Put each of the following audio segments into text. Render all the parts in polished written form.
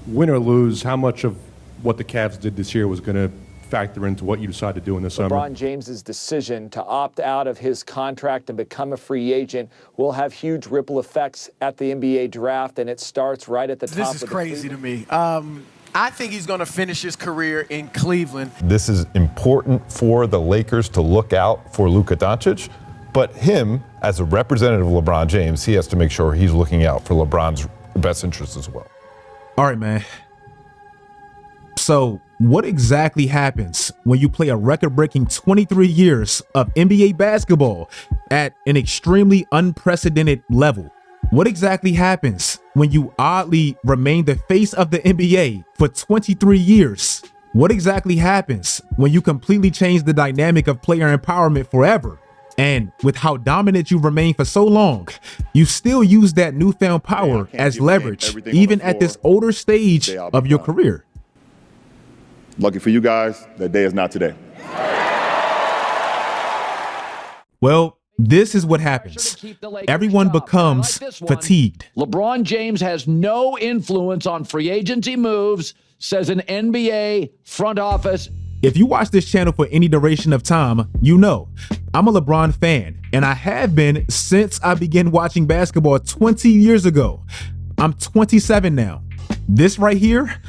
win or lose, how much of what the Cavs did this year was going to factor into what you decide to do in the summer? LeBron James's decision to opt out of his contract and become a free agent will have huge ripple effects at the NBA draft, and it starts right at the top. This is crazy to me. I think he's going to finish his career in Cleveland. This is important for the Lakers to look out for Luka Doncic, but him, as a representative of LeBron James, he has to make sure he's looking out for LeBron's best interests as well. All right, man. So what exactly happens when you play a record-breaking 23 years of NBA basketball at an extremely unprecedented level? What exactly happens when you oddly remain the face of the NBA for 23 years? What exactly happens when you completely change the dynamic of player empowerment forever? And with how dominant you remain for so long, you still use that newfound power as leverage, even at this older stage of your career. Lucky for you guys, that day is not today. Well, this is what happens. Everyone becomes fatigued. LeBron James has no influence on free agency moves, says an NBA front office. If you watch this channel for any duration of time, you know I'm a LeBron fan, and I have been since I began watching basketball 20 years ago. I'm 27 now. This right here,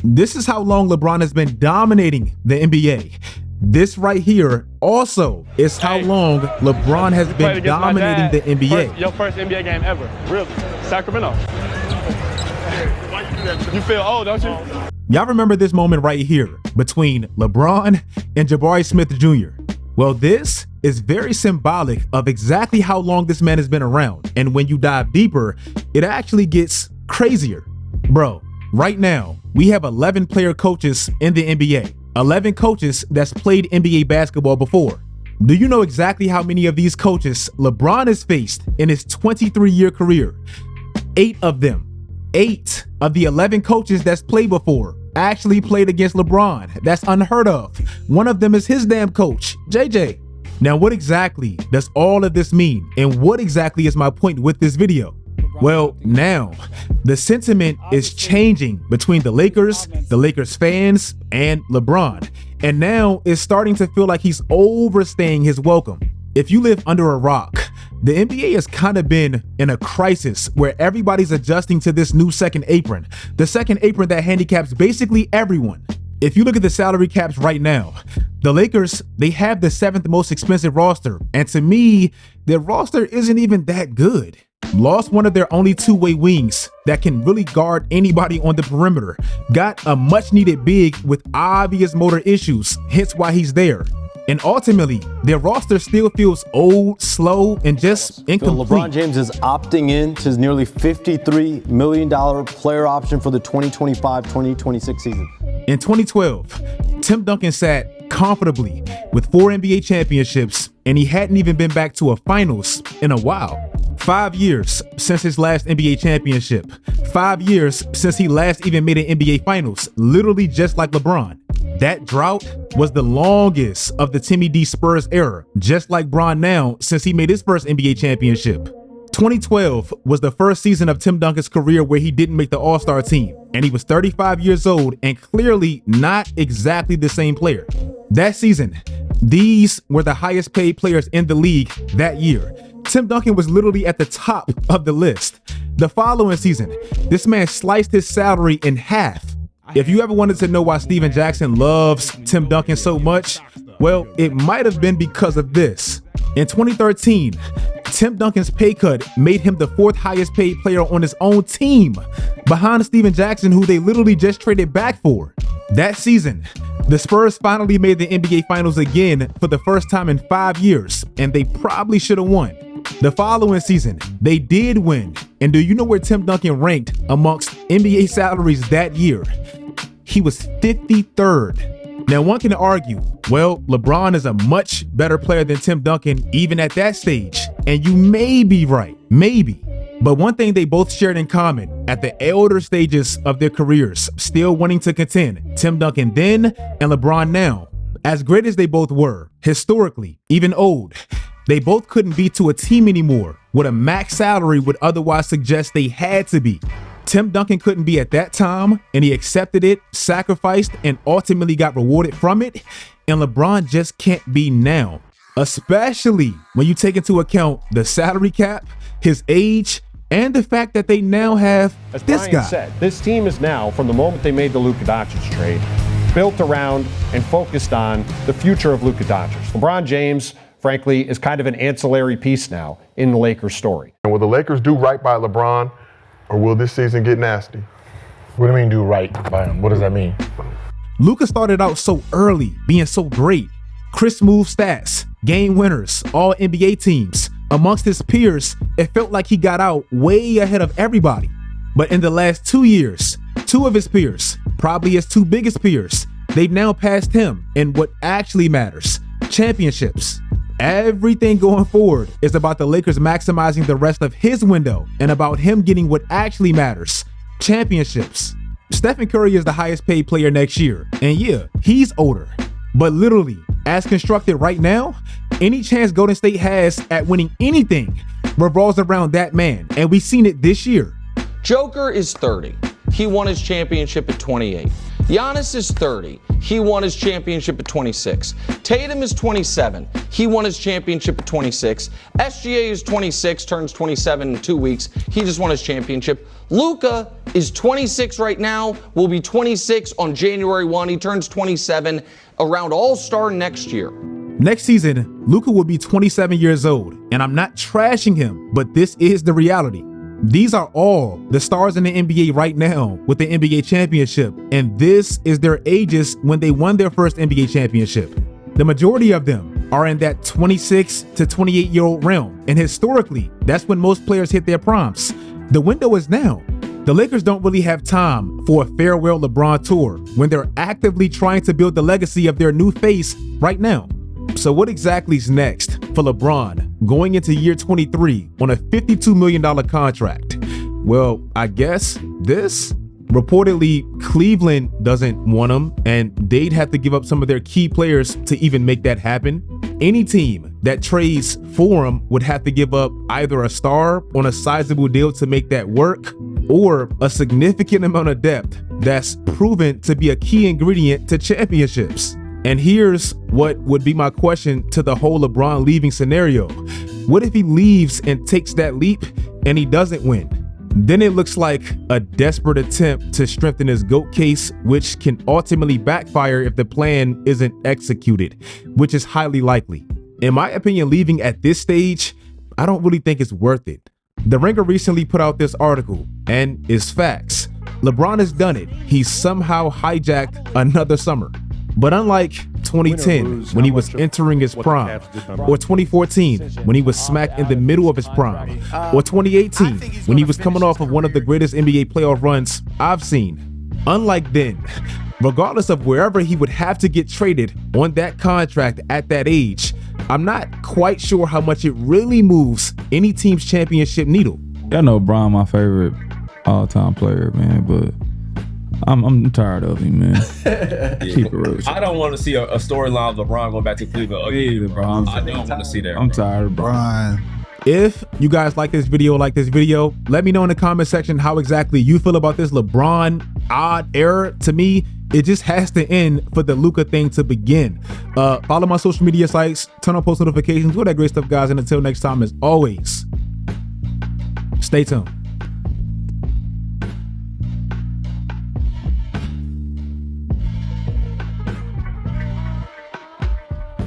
this is how long LeBron has been dominating the NBA. This right here also is how long LeBron has been dominating the NBA. Your first NBA game ever, really? Sacramento. You feel old, don't you? Y'all remember this moment right here between LeBron and Jabari Smith Jr. Well, this is very symbolic of exactly how long this man has been around. And when you dive deeper, it actually gets crazier. Bro, right now, we have 11 player coaches in the NBA. 11 coaches that's played NBA basketball before. Do you know exactly how many of these coaches LeBron has faced in his 23-year career? 8 of them. 8 of the 11 coaches that's played before actually played against LeBron. That's unheard of. One of them is his damn coach, JJ. Now, what exactly does all of this mean? And what exactly is my point with this video? Well, now the sentiment is changing between the Lakers fans, and LeBron. And now it's starting to feel like he's overstaying his welcome. If you live under a rock, the NBA has kind of been in a crisis where everybody's adjusting to this new second apron. The second apron that handicaps basically everyone. If you look at the salary caps right now, the Lakers, they have the 7th most expensive roster. And to me, their roster isn't even that good. Lost one of their only two-way wings that can really guard anybody on the perimeter. Got a much-needed big with obvious motor issues, hence why he's there. And ultimately, their roster still feels old, slow, and just incomplete. LeBron James is opting in to his nearly $53 million player option for the 2025-2026 season. In 2012, Tim Duncan sat comfortably with 4 NBA championships, and he hadn't even been back to a finals in a while. 5 years since his last NBA championship. 5 years since he last even made an NBA finals, literally just like LeBron. That drought was the longest of the Timmy D Spurs era, just like Bron now since he made his first NBA championship. 2012 was the first season of Tim Duncan's career where he didn't make the All-Star team, and he was 35 years old and clearly not exactly the same player. That season, these were the highest paid players in the league that year. Tim Duncan was literally at the top of the list. The following season, this man sliced his salary in half. If you ever wanted to know why Steven Jackson loves Tim Duncan so much, well, it might have been because of this. In 2013, Tim Duncan's pay cut made him the 4th highest paid player on his own team, behind Steven Jackson, who they literally just traded back for. That season, the Spurs finally made the NBA Finals again for the first time in 5 years, and they probably should have won. The following season, they did win. And do you know where Tim Duncan ranked amongst NBA salaries that year? He was 53rd. Now, one can argue, well, LeBron is a much better player than Tim Duncan even at that stage. And you may be right, maybe. But one thing they both shared in common at the elder stages of their careers, still wanting to contend, Tim Duncan then and LeBron now, as great as they both were, historically, even old, they both couldn't be to a team anymore what a max salary would otherwise suggest they had to be. Tim Duncan couldn't be at that time, and he accepted it, sacrificed, and ultimately got rewarded from it. And LeBron just can't be now, especially when you take into account the salary cap, his age, and the fact that they now have As this Brian guy. said, this team is now, from the moment they made the Luka Doncic trade, built around and focused on the future of Luka Doncic. LeBron James, frankly, is kind of an ancillary piece now in the Lakers story. And will the Lakers do right by LeBron, or will this season get nasty? What do you mean do right by him? What does that mean? Luka started out so early, being so great. Chris move stats, game winners, all NBA teams. Amongst his peers, it felt like he got out way ahead of everybody. But in the last 2 years, two of his peers, probably his two biggest peers, they've now passed him in what actually matters, championships. Everything going forward is about the Lakers maximizing the rest of his window and about him getting what actually matters, championships. Stephen Curry is the highest paid player next year, and yeah, he's older. But literally, as constructed right now, any chance Golden State has at winning anything revolves around that man, and we've seen it this year. Joker is 30. He won his championship at 28. Giannis is 30. He won his championship at 26. Tatum is 27. He won his championship at 26. SGA is 26, turns 27 in 2 weeks. He just won his championship. Luka is 26 right now, will be 26 on January 1. He turns 27 around All-Star next year. Next season, Luka will be 27 years old, and I'm not trashing him, but this is the reality. These are all the stars in the NBA right now with the NBA championship, and this is their ages when they won their first NBA championship. The majority of them are in that 26 to 28-year-old realm, and historically, that's when most players hit their primes. The window is now. The Lakers don't really have time for a farewell LeBron tour when they're actively trying to build the legacy of their new face right now. So what exactly is next for LeBron going into year 23 on a $52 million contract? Well, I guess this. Reportedly, Cleveland doesn't want him, and they'd have to give up some of their key players to even make that happen. Any team that trades for him would have to give up either a star on a sizable deal to make that work, or a significant amount of depth that's proven to be a key ingredient to championships. And here's what would be my question to the whole LeBron leaving scenario. What if he leaves and takes that leap and he doesn't win? Then it looks like a desperate attempt to strengthen his GOAT case, which can ultimately backfire if the plan isn't executed, which is highly likely. In my opinion, leaving at this stage, I don't really think it's worth it. The Ringer recently put out this article, and it's facts. LeBron has done it. He's somehow hijacked another summer. But unlike 2010, when he was entering his prime, or 2014, when he was smack in the middle of his prime, or 2018, when he was coming off of one of the greatest NBA playoff runs I've seen. Unlike then, regardless of wherever he would have to get traded on that contract at that age, I'm not quite sure how much it really moves any team's championship needle. I know Bron my favorite all-time player, man, but I'm tired of him, man. Keep it real. I don't want to see a storyline of LeBron going back to Cleveland again. I don't want to see that. I'm tired of Bron. If you guys like this video, let me know in the comment section how exactly you feel about this LeBron odd era. To me, it just has to end for the Luka thing to begin. Follow my social media sites, turn on post notifications, do that great stuff, guys. And until next time, as always, stay tuned.